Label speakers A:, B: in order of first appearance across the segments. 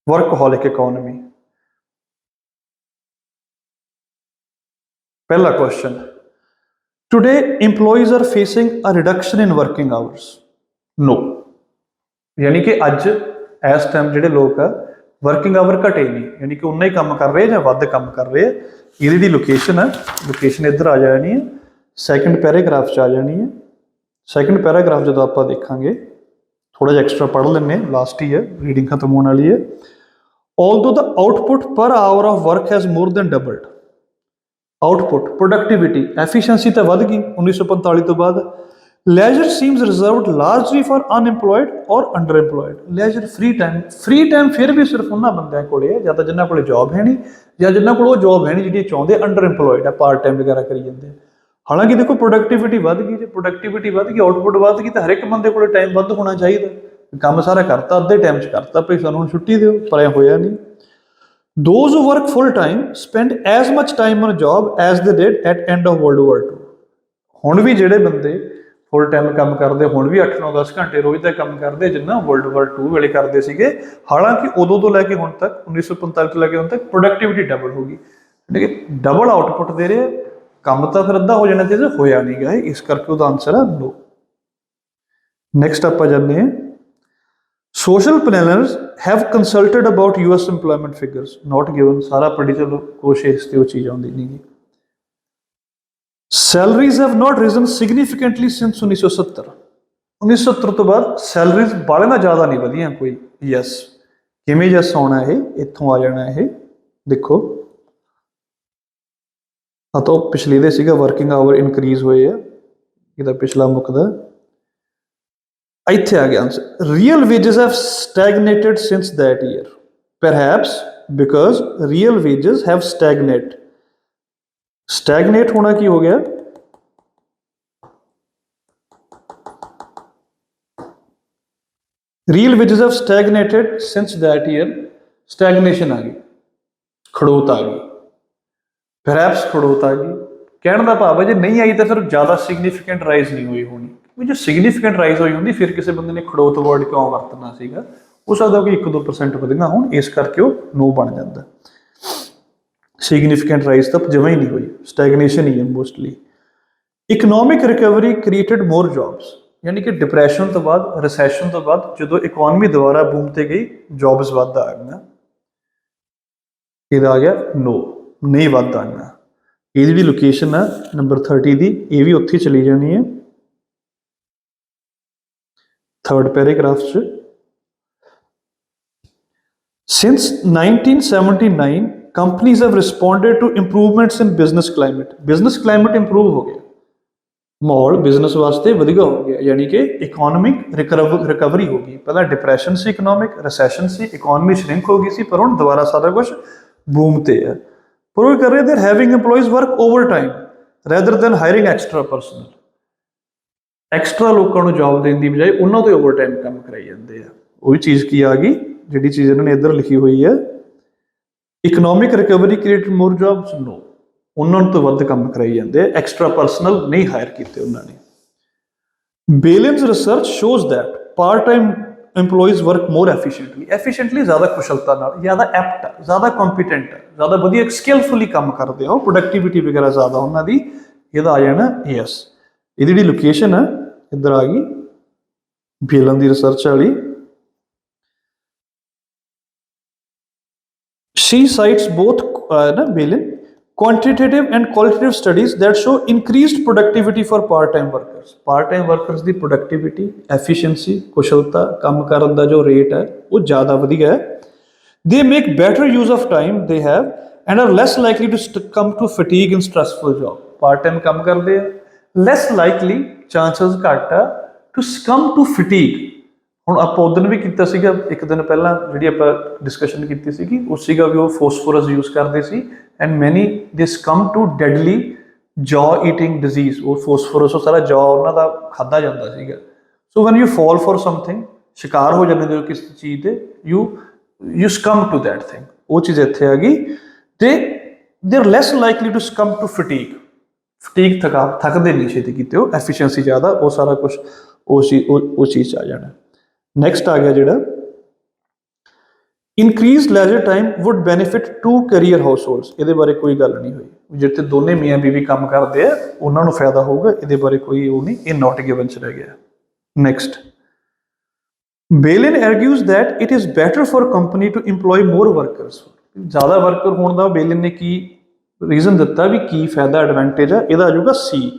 A: Workaholic economy. पहला question, today employees are facing a reduction in working hours. No, यानी कि अज इस time जिहड़े लोग आ वर्किंग आवर घटे नहीं, यानी कि उन्ना ही काम कर रहे या वध काम कर रहे। ये जी लोकेशन है, लोकेशन इधर आ जानी है, सैकेंड पैराग्राफ च आ जानी है। सैकेंड पैराग्राफ जो आप देखांगे, थोड़ा जिहा एक्स्ट्रा पढ़ लें, लास्ट ही है, रीडिंग खत्म होने वाली है। Although the output per hour of work has more than doubled. Output, productivity, efficiency तो वध गई 1945 तो बाद। Leisure seems reserved largely for unemployed और underemployed. Leisure free time फिर भी सिर्फ उन्होंने बंदों को या तो जिन्होंने को जॉब है नहीं या जिन्होंने को जॉब है नहीं जी चाहते अंडर एम्प्लॉयड है, पार्ट टाइम वगैरह करी जाते। हालांकि देखो प्रोडक्टिविटी वध गई, जो प्रोडक्टिविटी वध गई, आउटपुट वध गई, तो हर एक बंदे को टाइम वध होना चाहिए। काम सारा करता अद्धे टाइम च करता, भाई सानू छुट्टी दो, पर होया नहीं। Those who work full time spend as much time on a job as they did at end of World War II। ਹੁਣ ਵੀ ਜਿਹੜੇ ਬੰਦੇ ਫੁੱਲ ਟਾਈਮ ਕੰਮ ਕਰਦੇ, ਹੁਣ ਵੀ 8-9-10 ਘੰਟੇ ਰੋਜ਼ ਦਾ ਕੰਮ ਕਰਦੇ ਜਿੰਨਾ ਵਰਲਡ ਵਾਰ 2 ਵੇਲੇ ਕਰਦੇ ਸੀਗੇ। ਹਾਲਾਂਕਿ ਉਦੋਂ ਤੋਂ ਲੈ ਕੇ ਹੁਣ ਤੱਕ 1945 ਤੋਂ ਲੈ ਕੇ ਹੁਣ ਤੱਕ ਪ੍ਰੋਡਕਟਿਵਿਟੀ ਡਬਲ ਹੋ ਗਈ, ਯਾਨੀ ਕਿ ਡਬਲ ਆਊਟਪੁੱਟ ਦੇ ਰਹੇ। ਕੰਮ ਤਾਂ ਫਿਰ ਅੱਧਾ ਹੋ ਜਾਣਾ ਚਾਹੀਦਾ, ਹੋਇਆ ਨਹੀਂ ਗਾ, ਇਸ ਕਰਕੇ ਉਹਦਾ ਆਨਸਰ ਹੈ ਨੋ। ਨੈਕਸਟ ਆਪਾਂ ਜਾਂਦੇ ਹਾਂ, social planners have consulted about US employment figures, not given। सारा पढ़ी चलो, कोशिश ते वो चीज़ आउंदी नहीं गी। Salaries have not risen significantly since 1970। 1970 तो बाद सैलरीज बाले ना ज़्यादा नहीं वधियां कोई। यस, किवें यस आना है, इत्थों आ जाना है। देखो आ तो पिछले दे सीगा वर्किंग आवर इनक्रीज होए है, इहदा पिछला मुकदा ਇੱਥੇ ਆ ਗਿਆ answer. Real wages have stagnated since that year. Perhaps because real wages have stagnate होना की हो गया, real wages have stagnated since that year. Stagnation आ गई, खड़ोत आ गई, परहैप्स खड़ोत आ गई। कहने का भाव है जो नहीं आई तो फिर ज़्यादा सिग्निफिकेंट राइज नहीं हुई होनी। जो सिग्निफिकेंट राइज हुई होंगी फिर किसी बंदे ने खड़ोत वर्ड क्यों वरतना सीगा, हो सकता कि 1-2% वधिया होण, इस करके वो नो बन जाता। सिग्निफिकेंट राइज तो जमा ही नहीं हुई, स्टैगनेशन ही है mostly. Economic recovery created more jobs, यानी कि डिप्रैशन तो बाद, रिसैशन तो बाद जो इकोनॉमी दोबारा बूम ते गई, जॉब्स वध आ गई। इहदा आ गया नो, नहीं वध आना। ये जी लोकेशन है नंबर 30 की, ये भी उत्थे चली जानी है। थर्ड पैराग्राफ च, since 1979 companies have responded to improvements in business climate. Business climate improve हो गया, माहौल बिजनेस वास्ते वधिया हो गया, यानी कि इकोनॉमिक रिकवरी हो गई। पहला डिप्रैशन से, इकोनॉमिक रिसैशन से, इकोनॉमी श्रिंक हो गई सी, पर हुण दोबारा सारा कुछ बूम ते है। पर वो कर रहे they're having employees work overtime rather than hiring extra personnel. Extra लोगों को जॉब देने की बजाय उन्होंने तो ओवर टाइम काम कराई जाते हैं। वही चीज़ की आ गई जी चीज़ इन्होंने इधर लिखी हुई है, economic recovery created more jobs. No, उन्होंने तो वध काम कराई जाते हैं, एक्स्ट्रा पर्सनल नहीं हायर किए उन्होंने। Bellin's research shows that part time employees work more efficiently ज़्यादा कुशलता नाल, ज़्यादा एप्ट है, ज़्यादा कॉम्पीटेंट है, ज़्यादा वधिया स्किलफुली काम करते हो, प्रोडक्टिविटी वगैरह ज़्यादा उन्होंने। यदा आ जाना यस। ये जी लोकेशन है इधर आ गई, बेलन की रिसर्च वाली। शी साइट्स बोथ ना बेलन quantitative and qualitative studies that show increased productivity for part-time workers। part-time workers की productivity, efficiency, कुशलता, काम करने का जो रेट है वो ज़्यादा वधिया है। they make better use of time they have and are less likely to come to fatigue in stressful job। part-time काम करते हैं, less likely, chances घट है to come to fatigue। ਹੁਣ ਆਪਾਂ ਉਦੋਂ ਵੀ ਕੀਤਾ ਸੀਗਾ, ਇੱਕ ਦਿਨ ਪਹਿਲਾਂ ਜਿਹੜੀ ਆਪਾਂ ਡਿਸਕਸ਼ਨ ਕੀਤੀ ਸੀਗੀ, ਉਹ ਸੀਗਾ ਵੀ ਉਹ ਫੋਸਫੋਰਸ ਯੂਜ਼ ਕਰਦੇ ਸੀ and many this come to deadly jaw eating disease. ਉਹ ਫੋਸਫੋਰਸ ਉਹ ਸਾਰਾ ਜੌ ਉਹਨਾਂ ਦਾ ਖਾਧਾ ਜਾਂਦਾ ਸੀਗਾ। So when you fall for something, ਸ਼ਿਕਾਰ ਹੋ ਜਾਂਦੇ ਹੋ ਕਿਸੇ ਚੀਜ਼ ਦੇ, you succumb to that thing. ਉਹ ਚੀਜ਼ ਇੱਥੇ ਆ ਗਈ। ਤੇ they are less likely to succumb to fatigue. Fatigue ਥੱਕਦੇ ਨਹੀਂ ਛੇਤੀ ਕੀਤੇ, ਉਹ ਐਫੀਸ਼ੀਐਂਸੀ ਜ਼ਿਆਦਾ, ਉਹ ਸਾਰਾ ਕੁਛ ਉਹ ਚੀਜ਼ 'ਚ ਆ ਜਾਣਾ। ਨੈਕਸਟ आ गया जोड़ा increase leisure time would benefit to career households, ਇਹਦੇ ਬਾਰੇ ਕੋਈ ਗੱਲ ਨਹੀਂ ਹੋਈ। ਜਿੱਥੇ ਦੋਨੇ ਮੀਆਂ ਬੀਵੀ ਕੰਮ ਕਰਦੇ ਆ ਉਹਨਾਂ ਨੂੰ ਫਾਇਦਾ ਹੋਊਗਾ, ਇਹਦੇ ਬਾਰੇ ਕੋਈ ਉਹ ਨਹੀਂ, ਇਹ ਨਾਟ ਗਿਵਨ ਚ ਰਹਿ ਗਿਆ। Next, Bellin argues that it is better for company to employ more workers. ਜ਼ਿਆਦਾ ਵਰਕਰ ਹੋਣ ਦਾ ਬੇਲਿਨ ਨੇ ਕੀ ਰੀਜ਼ਨ ਦਿੱਤਾ ਵੀ ਕੀ ਫਾਇਦਾ ਐਡਵਾਂਟੇਜ ਆ, ਇਹਦਾ ਆ ਜਾਊਗਾ ਸੀ।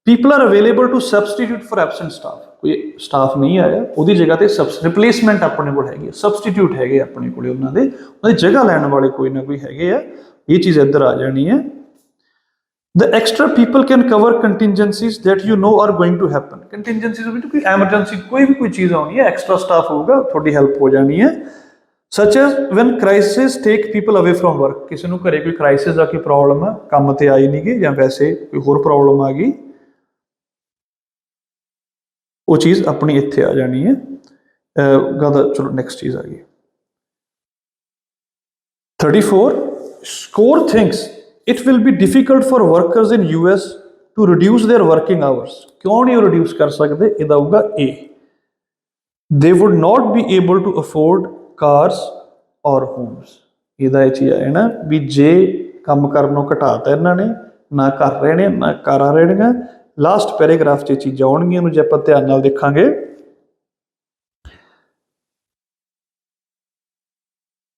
A: People are available to substitute for absent staff, ਕੋਈ ਸਟਾਫ ਨਹੀਂ ਆਇਆ ਉਹਦੀ ਜਗ੍ਹਾ ਤੇ ਰਿਪਲੇਸਮੈਂਟ ਆਪਣੇ ਕੋਲ ਹੈਗੀ, ਸਬਸਟੀਟਿਊਟ ਹੈਗੇ ਆਪਣੇ ਕੋਲ, ਉਹਨਾਂ ਦੀ ਜਗ੍ਹਾ ਲੈਣ ਵਾਲੇ ਕੋਈ ਨਾ ਕੋਈ ਹੈਗੇ ਆ, ਇਹ ਚੀਜ਼ ਇੱਧਰ ਆ ਜਾਣੀ ਹੈ। The extra people can cover contingencies that you know are going to happen। contingencies ਵਿੱਚ ਕੋਈ ਐਮਰਜੈਂਸੀ ਕੋਈ ਵੀ ਕੋਈ ਚੀਜ਼ ਆਉਣੀ ਹੈ, ਐਕਸਟਰਾ ਸਟਾਫ ਹੋਊਗਾ, ਤੁਹਾਡੀ ਹੈਲਪ ਹੋ ਜਾਣੀ ਹੈ। such as when crisis take people away from work, ਕਿਸੇ ਨੂੰ ਘਰੇ ਕੋਈ ਕ੍ਰਾਈਸਿਸ ਆ, ਕੋਈ ਪ੍ਰੋਬਲਮ ਆ, ਕੰਮ ਤੇ ਆਈ ਨਹੀਂ ਗਏ ਜਾਂ ਵੈਸੇ ਕੋਈ ਹੋਰ ਪ੍ਰੋਬਲਮ ਆ ਗਈ, ਉਹ ਚੀਜ਼ ਆਪਣੀ ਇੱਥੇ ਆ ਜਾਣੀ ਹੈ। ਚਲੋ ਨੈਕਸਟ ਚੀਜ਼ ਆ ਗਈ 34, score thinks it will be difficult for workers in US to reduce their working hours। ਕਿਉਂ ਨਹੀਂ ਰਿਡਿਊਸ ਕਰ ਸਕਦੇ, ਇਹਦਾ ਹੋਊਗਾ A। they would not be able to afford cars or homes। ਇਹਦਾ ਇਹ ਚੀਜ਼ ਹੈ ਨਾ ਵੀ ਜੇ ਕੰਮ ਕਰਨੋਂ ਘਟਾਤਾ ਇਹਨਾਂ ਨੇ, ਨਾ ਕਰ ਰਹੇ ਨੇ ਨਾ ਕਰਾ ਰਹੇ ਨੇ। ਲਾਸਟ ਪੈਰਾਗ੍ਰਾਫ 'ਚ ਇਹ ਚੀਜ਼ਾਂ ਆਉਣਗੀਆਂ ਨੂੰ ਜੇ ਆਪਾਂ ਧਿਆਨ ਨਾਲ ਦੇਖਾਂਗੇ।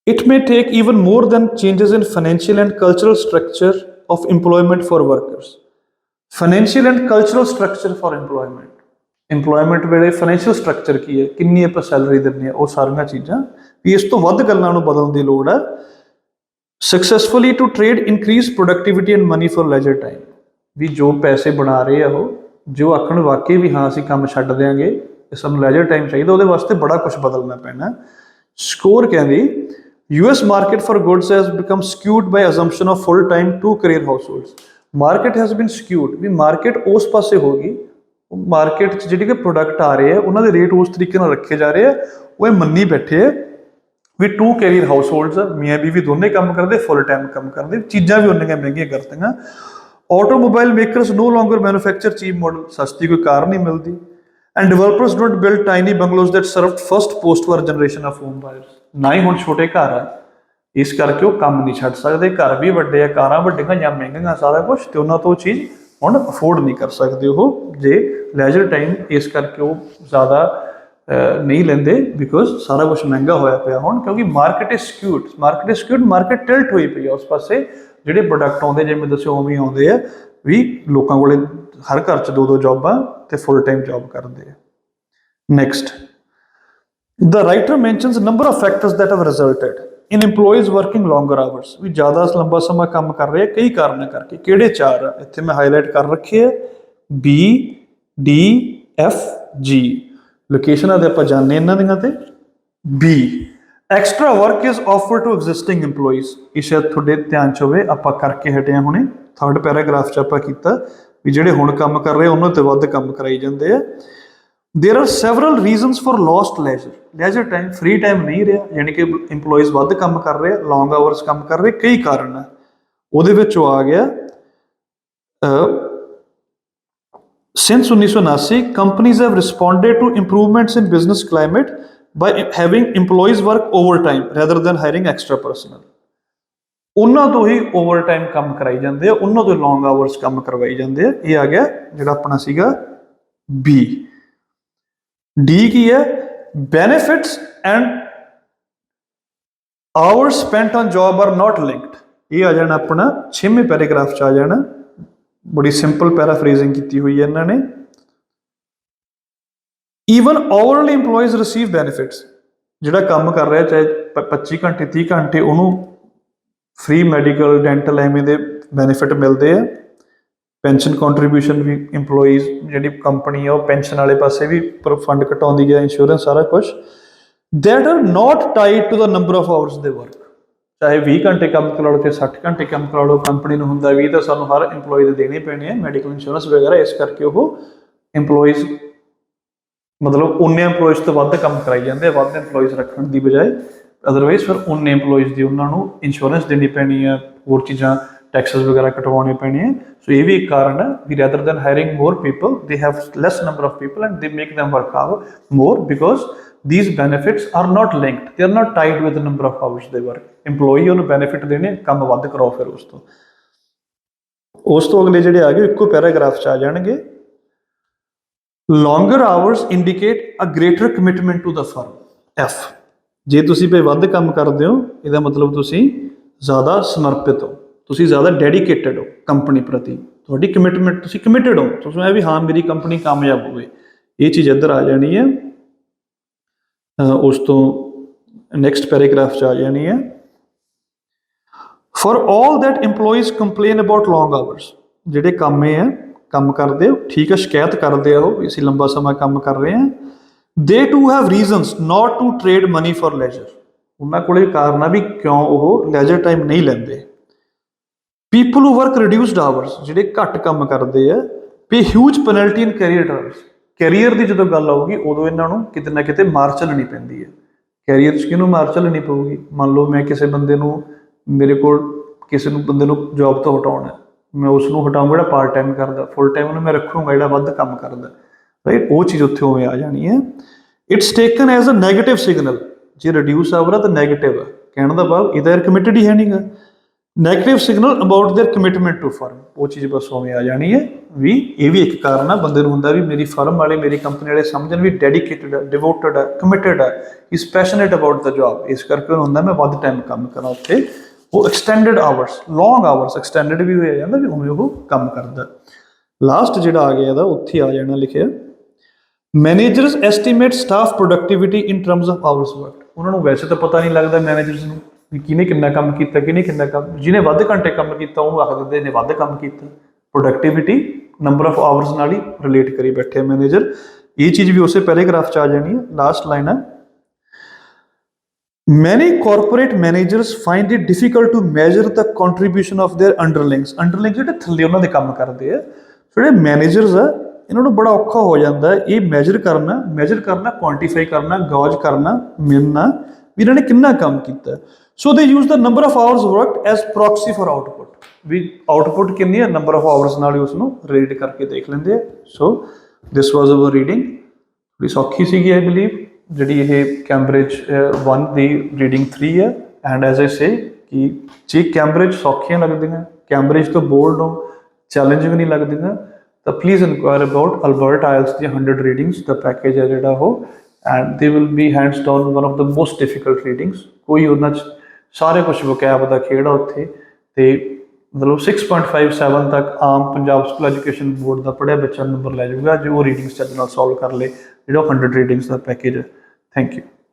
A: It may take even more than changes in financial and cultural structure of employment for workers। Financial and cultural structure for employment, employment ਵੇਲੇ financial structure ਕੀ ਹੈ, ਕਿੰਨੀ ਆਪਾਂ ਸੈਲਰੀ ਦਿੰਦੇ ਆ, ਉਹ ਸਾਰੀਆਂ ਚੀਜ਼ਾਂ ਵੀ ਇਸ ਤੋਂ ਵੱਧ ਗੱਲਾਂ ਨੂੰ ਬਦਲਣ ਦੀ ਲੋੜ ਹੈ। Successfully to trade increase productivity and money for leisure time। ਵੀ ਜੋ ਪੈਸੇ ਬਣਾ ਰਹੇ ਆ ਉਹ, ਜੋ ਆਖਣ ਵਾਕਈ ਵੀ ਹਾਂ ਅਸੀਂ ਕੰਮ ਛੱਡ ਦਿਆਂਗੇ, ਸਾਨੂੰ ਲੈਜਰ ਟਾਈਮ ਚਾਹੀਦਾ, ਉਹਦੇ ਵਾਸਤੇ ਬੜਾ ਕੁਝ ਬਦਲਣਾ ਪੈਣਾ। ਸਕੋਰ ਕਹਿੰਦੀ US market for goods has become skewed by assumption of full time two career households। market has been skewed, ਵੀ ਮਾਰਕੀਟ ਉਸ ਪਾਸੇ ਹੋ ਗਈ, ਮਾਰਕੀਟ 'ਚ ਜਿਹੜੇ ਕਿ ਪ੍ਰੋਡਕਟ ਆ ਰਹੇ ਆ ਉਹਨਾਂ ਦੇ ਰੇਟ ਉਸ ਤਰੀਕੇ ਨਾਲ ਰੱਖੇ ਜਾ ਰਹੇ ਆ, ਉਹ ਇਹ ਮੰਨੀ ਬੈਠੇ ਆ ਵੀ ਟੂ ਕੈਰੀਅਰ ਹਾਊਸ ਹੋਲਡਸ ਆ, ਮੀਆਂ ਬੀਵੀ ਦੋਨੇ ਕੰਮ ਕਰਦੇ, ਫੁੱਲ ਟਾਈਮ ਕੰਮ ਕਰਦੇ, ਚੀਜ਼ਾਂ ਵੀ ਉਨੀਆਂ ਮਹਿੰਗੀਆਂ ਕਰਤੀਆਂ। Automobile makers no longer manufacture cheap model, ਸਸਤੀ ਕੋਈ ਕਾਰ ਨਹੀਂ ਮਿਲਦੀ। and developers don't build tiny bungalows that served first post-war generation of home buyers। ਨਾ ਹੀ ਹੁਣ ਛੋਟੇ ਘਰ ਆ, ਇਸ ਕਰਕੇ ਉਹ ਕੰਮ ਨਹੀਂ ਛੱਡ ਸਕਦੇ, ਘਰ ਵੀ ਵੱਡੇ ਆ, ਕਾਰਾਂ ਵੱਡੀਆਂ ਜਾਂ ਮਹਿੰਗੀਆਂ ਸਾਰਾ ਕੁਝ, ਤੇ ਉਹਨਾਂ ਤੋਂ ਚੀਜ਼ ਹੁਣ ਅਫੋਰਡ ਨਹੀਂ ਕਰ ਸਕਦੇ ਉਹ ਜੇ ਲੈਜਰ ਟਾਈਮ, ਇਸ ਕਰਕੇ ਉਹ ਜ਼ਿਆਦਾ ਨਹੀਂ ਲੈਂਦੇ ਬਿਕੋਜ਼ ਸਾਰਾ ਕੁਝ ਮਹਿੰਗਾ ਹੋਇਆ ਪਿਆ ਹੁਣ, ਕਿਉਂਕਿ market is squid, market tilt ਹੋਈ ਪਈ ਆ ਉਸ ਪਾਸੇ। ਜਿਹੜੇ ਪ੍ਰੋਡਕਟ ਆਉਂਦੇ ਜਿਵੇਂ ਦੱਸਿਓ ਉਵੇਂ ਆਉਂਦੇ ਆ, ਵੀ ਲੋਕਾਂ ਕੋਲੇ ਹਰ ਘਰ 'ਚ 2-2 ਜੋਬਾਂ ਤੇ ਫੁੱਲ ਟਾਈਮ ਜੋਬ ਕਰਦੇ ਆ। Next, the writer mentions number of factors that have resulted in employees working longer hours। ਵੀ ਜ਼ਿਆਦਾ ਲੰਬਾ ਸਮਾਂ ਕੰਮ ਕਰ ਰਹੇ ਆ ਕਈ ਕਾਰਨਾਂ ਕਰਕੇ। ਕਿਹੜੇ 4 ਆ ਇੱਥੇ ਮੈਂ ਹਾਈਲਾਈਟ ਕਰ ਰੱਖੇ ਆ, B, D, F, G। ਲੋਕੇਸ਼ਨਾਂ 'ਤੇ ਆਪਾਂ ਜਾਣਦੇ ਇਹਨਾਂ ਦੀਆਂ। ਤੇ B, extra work is offer to existing employees. ਇਹ ਸ਼ਾਇਦ ਤੁਹਾਡੇ ਧਿਆਨ 'ਚ ਹੋਵੇ, ਆਪਾਂ ਕਰਕੇ ਹਟੇ ਹਾਂ ਹੁਣੇ, 3rd ਪੈਰਾਗ੍ਰਾਫ 'ਚ ਆਪਾਂ ਕੀਤਾ ਵੀ ਜਿਹੜੇ ਹੁਣ ਕੰਮ ਕਰ ਰਹੇ ਉਹਨਾਂ 'ਤੇ ਵੱਧ ਕੰਮ ਕਰਾਈ ਜਾਂਦੇ ਆ। there are several reasons for lost leisure time। free time ਨਹੀਂ ਰਿਹਾ, ਯਾਨੀ ਕਿ ਇੰਪਲੋਈਜ਼ ਵੱਧ ਕੰਮ ਕਰ ਰਹੇ, ਲੌਂਗ ਆਵਰਸ ਕੰਮ ਕਰ ਰਹੇ, ਕਈ ਕਾਰਨ ਆ। ਉਹਦੇ ਵਿੱਚ ਉਹ ਆ ਗਿਆ since 1979 companies have responded to improvements in business climate by having employees work overtime rather than hiring extra personnel। ਉਹਨਾਂ ਤੋਂ ਹੀ ਓਵਰਟਾਈਮ ਕੰਮ ਕਰਾਈ ਜਾਂਦੇ ਆ, ਉਹਨਾਂ ਤੋਂ ਲੌਂਗ ਆਵਰਸ ਕੰਮ ਕਰਵਾਈ ਜਾਂਦੇ ਆ। ਇਹ ਆ ਗਿਆ ਜਿਹੜਾ ਆਪਣਾ ਸੀਗਾ B। D ਕੀ ਹੈ, benefits and hours spent on job are not linked. ਇਹ ਆ ਜਾਣਾ ਆਪਣਾ 6ਵੇਂ ਪੈਰਾਗ੍ਰਾਫ 'ਚ ਆ ਜਾਣਾ। ਬੜੀ ਸਿੰਪਲ ਪੈਰਾਫਰੇਜ਼ਿੰਗ ਕੀਤੀ ਹੋਈ ਹੈ ਇਹਨਾਂ ਨੇ। Even hourly employees receive benefits. ਜਿਹੜਾ ਕੰਮ ਕਰ ਰਿਹਾ ਚਾਹੇ 25 ਘੰਟੇ 30 ਘੰਟੇ, ਉਹਨੂੰ ਫ੍ਰੀ ਮੈਡੀਕਲ ਡੈਂਟਲ ਐਵੇਂ ਦੇ ਬੈਨੀਫਿਟ ਮਿਲਦੇ ਆ। ਪੈਨਸ਼ਨ ਕੰਟਰੀਬਿਊਸ਼ਨ ਵੀ ਇੰਪਲੋਈਜ਼ ਜਿਹੜੀ ਕੰਪਨੀ ਆ ਉਹ ਪੈਨਸ਼ਨ ਵਾਲੇ ਪਾਸੇ ਵੀ ਫੰਡ ਕਟਾਉਂਦੀ ਹੈ, ਇੰਸ਼ੋਰੈਂਸ ਸਾਰਾ ਕੁਛ। That are not tied to the number of hours ਦੇ ਵਰਕ। ਚਾਹੇ 20 ਘੰਟੇ ਕੰਮ ਕਰਾ ਲਓ ਤੇ 60 ਘੰਟੇ ਕੰਮ ਕਰਾ ਲਓ, ਕੰਪਨੀ ਨੂੰ ਹੁੰਦਾ ਵੀ ਤਾਂ ਸਾਨੂੰ ਹਰ ਇੰਪਲੋਈ ਦੇ ਦੇਣੇ ਪੈਣੇ ਆ ਮੈਡੀਕਲ ਇੰਸ਼ੋਰੈਂਸ ਵਗੈਰਾ। ਇਸ ਕਰਕੇ ਉਹ ਇੰਪਲੋਈਜ਼ ਮਤਲਬ ਉਨੇ ਇੰਪਲੋਈਜ਼ ਤੋਂ ਵੱਧ ਕੰਮ ਕਰਾਈ ਜਾਂਦੇ ਆ, ਵੱਧ ਇੰਪਲੋਈਜ਼ ਰੱਖਣ ਦੀ ਬਜਾਏ। ਅਦਰਵਾਈਜ਼ ਫਿਰ ਉਨੇ ਇੰਪਲੋਈਜ਼ ਦੀ ਉਹਨਾਂ ਨੂੰ ਇੰਸ਼ੋਰੈਂਸ ਦੇਣੀ ਪੈਣੀ ਆ, ਹੋਰ ਚੀਜ਼ਾਂ ਟੈਕਸਿਸ ਵਗੈਰਾ ਕਟਵਾਉਣੇ ਪੈਣੇ ਆ। ਸੋ ਇਹ ਵੀ ਇੱਕ ਕਾਰਨ ਹੈ ਵੀ rather than hiring more people they have less number of people and they make them work hour more because these benefits are not linked, they are not tied with the number of hours they work. Employee ਉਹਨੂੰ benefit ਦੇਣੇ, ਕੰਮ ਵੱਧ ਕਰਾਓ ਫਿਰ ਉਸ ਤੋਂ ਅਗਲੇ ਜਿਹੜੇ ਆ ਗਏ ਇੱਕੋ ਪੈਰਾਗ੍ਰਾਫ 'ਚ ਆ ਜਾਣਗੇ। longer hours indicate a greater commitment to the firm। F, ਜੇ ਤੁਸੀਂ ਭਾਈ ਵੱਧ ਕੰਮ ਕਰਦੇ ਹੋ ਇਹਦਾ ਮਤਲਬ ਤੁਸੀਂ ਜ਼ਿਆਦਾ ਸਮਰਪਿਤ ਹੋ, ਤੁਸੀਂ ਜ਼ਿਆਦਾ ਡੈਡੀਕੇਟਡ ਹੋ ਕੰਪਨੀ ਪ੍ਰਤੀ, ਤੁਹਾਡੀ ਕਮਿਟਮੈਂਟ, ਤੁਸੀਂ ਕਮਿਟਡ ਹੋ, ਤੁਸੀਂ ਇਹ ਵੀ ਹਾਂ ਮੇਰੀ ਕੰਪਨੀ ਕਾਮਯਾਬ ਹੋਵੇ, ਇਹ ਚੀਜ਼ ਇੱਧਰ ਆ ਜਾਣੀ ਹੈ। ਉਸ ਤੋਂ ਨੈਕਸਟ ਪੈਰਾਗ੍ਰਾਫ 'ਚ ਆ ਜਾਣੀ ਹੈ for all that employees complain about long hours। ਜਿਹੜੇ ਕਾਮੇ ਆ ਕੰਮ ਕਰਦੇ ਹੋ ਠੀਕ ਹੈ, ਸ਼ਿਕਾਇਤ ਕਰਦੇ ਆ ਉਹ ਅਸੀਂ ਲੰਬਾ ਸਮਾਂ ਕੰਮ ਕਰ ਰਹੇ ਹਾਂ। they too have reasons not to trade money for leisure। ਉਹਨਾਂ ਕੋਲੇ ਕਾਰਨ ਆ ਵੀ ਕਿਉਂ ਉਹ ਲੈਜਰ ਟਾਈਮ ਨਹੀਂ ਲੈਂਦੇ। people who work reduced hours, ਜਿਹੜੇ ਘੱਟ ਕੰਮ ਕਰਦੇ ਆ pay huge penalty in career terms। Career ਦੀ ਜਦੋਂ ਗੱਲ ਆਊਗੀ ਉਦੋਂ ਇਹਨਾਂ ਨੂੰ ਕਿਤੇ ਨਾ ਕਿਤੇ ਮਾਰ ਚੱਲਣੀ ਪੈਂਦੀ ਹੈ। ਕੈਰੀਅਰ 'ਚ ਕਿਹਨੂੰ ਮਾਰ ਚੱਲਣੀ ਪਊਗੀ? ਮੰਨ ਲਓ ਮੈਂ ਕਿਸੇ ਬੰਦੇ ਨੂੰ, ਮੇਰੇ ਕੋਲ ਕਿਸੇ ਨੂੰ ਬੰਦੇ ਨੂੰ ਜੋਬ ਤੋਂ ਹਟਾਉਣਾ, ਮੈਂ ਉਸ ਨੂੰ ਹਟਾਊਂਗਾ ਜਿਹੜਾ ਪਾਰਟ ਟਾਈਮ ਕਰਦਾ, ਫੁੱਲ ਟਾਈਮ ਉਹਨੂੰ ਮੈਂ ਰੱਖੂੰਗਾ ਜਿਹੜਾ ਵੱਧ ਕੰਮ ਕਰਦਾ, ਰਾਈਟ। ਉਹ ਚੀਜ਼ ਉੱਥੇ ਉਵੇਂ ਆ ਜਾਣੀ ਹੈ। It's taken as a negative signal, ਜੇ ਰਿਡਿਊਸ ਆਵਰ ਆ ਤਾਂ ਨੈਗੇਟਿਵ ਆ, ਕਹਿਣ ਦਾ ਭਾਵ ਇਹਦਾ ਯਾਰ ਕਮਿਟਡ ਹੀ ਹੈ ਨਹੀਂਗਾ। Negative signal about their commitment to firm, ਉਹ ਚੀਜ਼ ਬਸ ਉਵੇਂ ਆ ਜਾਣੀ ਹੈ ਵੀ ਇਹ ਵੀ ਇੱਕ ਕਾਰਨ ਆ ਬੰਦੇ ਨੂੰ ਹੁੰਦਾ ਵੀ ਮੇਰੀ ਫਰਮ ਵਾਲੇ, ਮੇਰੀ ਕੰਪਨੀ ਵਾਲੇ ਸਮਝਣ ਵੀ ਡੈਡੀਕੇਟਡ ਹੈ, ਡਿਵੋਟਡ ਹੈ, ਕਮਿਟਡ ਹੈ, is passionate about the job, ਇਸ ਕਰਕੇ ਉਹਨੂੰ ਹੁੰਦਾ ਮੈਂ ਵੱਧ ਟਾਈਮ ਕੰਮ ਕਰਾਂ ਉੱਥੇ। ਉਹ ਐਕਸਟੈਂਡਡ ਆਵਰਸ, ਲੌਂਗ ਆਵਰਸ ਐਕਸਟੈਂਡਡ ਵੀ ਹੋਇਆ ਜਾਂਦਾ ਵੀ ਉਵੇਂ ਉਹ ਕੰਮ ਕਰਦਾ। ਲਾਸਟ ਜਿਹੜਾ ਆ ਗਿਆ ਇਹਦਾ ਉੱਥੇ ਆ ਜਾਣਾ ਲਿਖਿਆ managers estimate staff productivity in terms of hours worked. ਉਹਨਾਂ ਨੂੰ ਵੈਸੇ ਤਾਂ ਪਤਾ ਨਹੀਂ ਲੱਗਦਾ ਮੈਨੇਜਰਸ ਨੂੰ ਵੀ ਕਿਹਨੇ ਕਿੰਨਾ ਕੰਮ ਕੀਤਾ, ਕਿਹਨੇ ਕਿੰਨਾ ਕੰਮ, ਜਿਹਨੇ ਵੱਧ ਘੰਟੇ ਕੰਮ ਕੀਤਾ ਉਹਨੂੰ ਆਖ ਦਿੰਦੇ ਇਹਨੇ ਵੱਧ ਕੰਮ ਕੀਤਾ। ਪ੍ਰੋਡਕਟਿਵਿਟੀ ਨੰਬਰ ਆਫ ਆਵਰਸ ਨਾਲ ਹੀ ਰਿਲੇਟ ਕਰੀ ਬੈਠੇ ਮੈਨੇਜਰ। ਇਹ ਚੀਜ਼ ਵੀ ਉਸੇ ਪੈਰਾਗ੍ਰਾਫ 'ਚ ਆ ਜਾਣੀ ਹੈ। ਲਾਸਟ ਲਾਈਨ ਹੈ many corporate managers find it difficult to measure the contribution of their underlings। underlings ਜਿਹੜੇ ਥੱਲੇ ਉਹਨਾਂ ਦੇ ਕੰਮ ਕਰਦੇ ਆ, ਜਿਹੜੇ ਮੈਨੇਜਰਸ ਆ ਇਹਨਾਂ ਨੂੰ ਬੜਾ ਔਖਾ ਹੋ ਜਾਂਦਾ ਹੈ ਇਹ ਮੈਜਰ ਕਰਨਾ, ਕੁਆਂਟੀਫਾਈ ਕਰਨਾ, ਗੌਜ ਕਰਨਾ, ਮਿਲਣਾ ਵੀ ਇਹਨਾਂ ਨੇ ਕਿੰਨਾ ਕੰਮ ਕੀਤਾ। So they use the number of hours worked as proxy for output, ਵੀ ਆਊਟਪੁੱਟ ਕਿੰਨੀ ਹੈ ਨੰਬਰ ਆਫ ਆਵਰਸ ਨਾਲ ਹੀ ਉਸ ਨੂੰ ਰਿਲੇਟ ਕਰਕੇ ਦੇਖ ਲੈਂਦੇ ਆ। ਸੋ ਦਿਸ ਵਾਜ਼ ਅਵਰ ਰੀਡਿੰਗ, ਬੜੀ ਸੌਖੀ ਸੀਗੀ ਆਈ ਬਿਲੀਵ, ਜਿਹੜੀ ਇਹ ਕੈਂਬਰਿਜ 1 ਦੀ ਰੀਡਿੰਗ 3 ਹੈ। ਐਂਡ ਐਜ਼ ਆਈ ਸੇ ਕਿ ਜੇ ਕੈਂਬਰਿਜ ਸੌਖੀਆਂ ਲੱਗਦੀਆਂ, ਕੈਂਬਰਿਜ ਤੋਂ ਬੋਰਡ ਨੂੰ ਚੈਲੰਜਿੰਗ ਨਹੀਂ ਲੱਗਦੀਆਂ ਤਾਂ please enquire about Albert IELTS the 100 readings the package ਹੈ ਜਿਹੜਾ ਉਹ, and they will be hands down one of the most difficult readings. ਕੋਈ ਉਹਨਾਂ 'ਚ ਸਾਰੇ ਕੁਛ ਵੋਕੈਬ ਦਾ ਖੇਡ ਆ ਉੱਥੇ, ਤੇ ਮਤਲਬ 6.57 ਤੱਕ ਆਮ ਪੰਜਾਬ ਸਕੂਲ ਐਜੂਕੇਸ਼ਨ ਬੋਰਡ ਦਾ ਪੜ੍ਹਿਆ ਬੱਚਾ ਨੰਬਰ ਲੈ ਜਾਊਗਾ ਜੇ ਉਹ ਰੀਡਿੰਗਸ ਚੱਜ ਨਾਲ ਸੋਲਵ ਕਰ ਲੇ, ਜਿਹੜਾ 100 ਰੀਡਿੰਗਸ ਦਾ ਪੈਕੇਜ ਹੈ। Thank you.